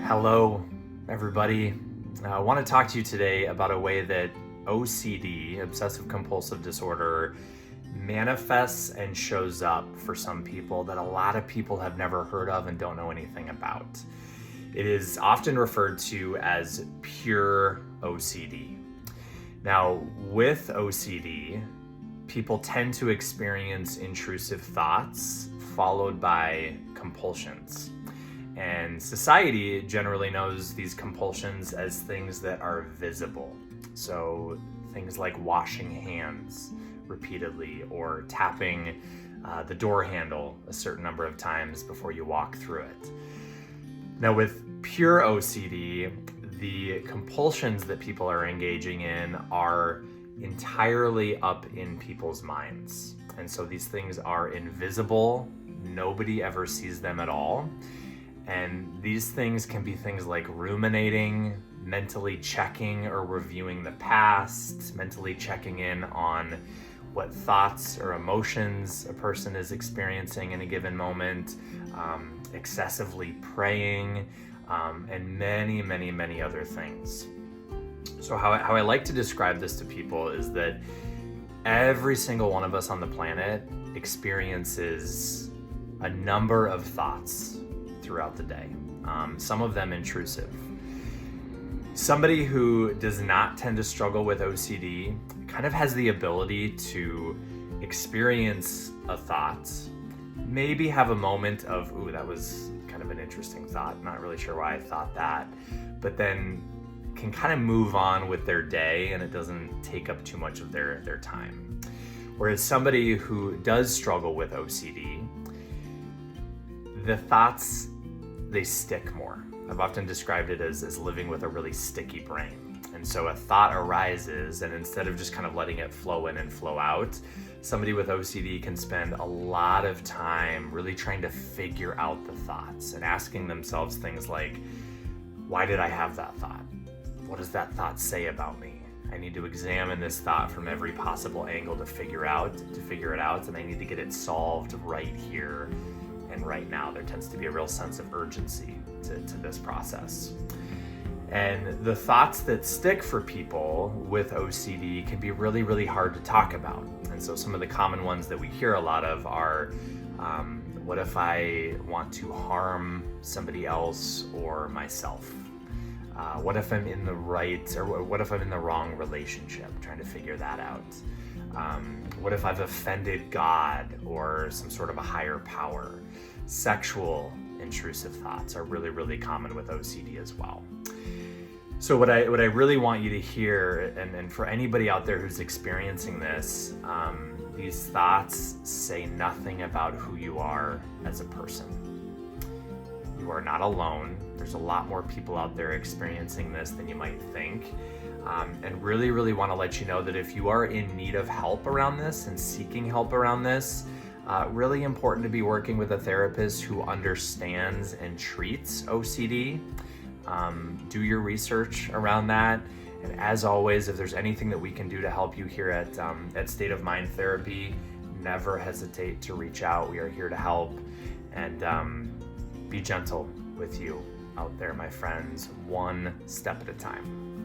Hello, everybody. I want to talk to you today about a way that OCD, obsessive compulsive disorder, manifests and shows up for some people that a lot of people have never heard of and don't know anything about. It is often referred to as pure OCD. Now, with OCD, people tend to experience intrusive thoughts followed by compulsions. And society generally knows these compulsions as things that are visible. So things like washing hands repeatedly or tapping the door handle a certain number of times before you walk through it. Now with pure OCD, the compulsions that people are engaging in are entirely up in people's minds. And so these things are invisible. Nobody ever sees them at all. And these things can be things like ruminating, mentally checking or reviewing the past, mentally checking in on what thoughts or emotions a person is experiencing in a given moment, excessively praying, and many, many, many other things. So how I like to describe this to people is that every single one of us on the planet experiences a number of thoughts throughout the day, some of them intrusive. Somebody who does not tend to struggle with OCD kind of has the ability to experience a thought, maybe have a moment of, ooh, that was kind of an interesting thought, not really sure why I thought that, but then can kind of move on with their day and it doesn't take up too much of their time. Whereas somebody who does struggle with OCD, the thoughts, they stick more. I've often described it as living with a really sticky brain. And so a thought arises, and instead of just kind of letting it flow in and flow out, somebody with OCD can spend a lot of time really trying to figure out the thoughts and asking themselves things like, why did I have that thought? What does that thought say about me? I need to examine this thought from every possible angle to figure it out, and I need to get it solved right here. And right now, there tends to be a real sense of urgency to this process. And the thoughts that stick for people with OCD can be really, really hard to talk about. And so some of the common ones that we hear a lot of are, what if I want to harm somebody else or myself? What if I'm in the right, or what if I'm in the wrong relationship? Trying to figure that out. What if I've offended God or some sort of a higher power? Sexual intrusive thoughts are really, really common with OCD as well. So what I really want you to hear, and for anybody out there who's experiencing this, these thoughts say nothing about who you are as a person. You are not alone. There's a lot more people out there experiencing this than you might think. And really, really want to let you know that if you are in need of help around this and seeking help around this, really important to be working with a therapist who understands and treats OCD. Do your research around that. And as always, if there's anything that we can do to help you here at State of Mind Therapy, never hesitate to reach out. We are here to help, and be gentle with you out there, my friends, one step at a time.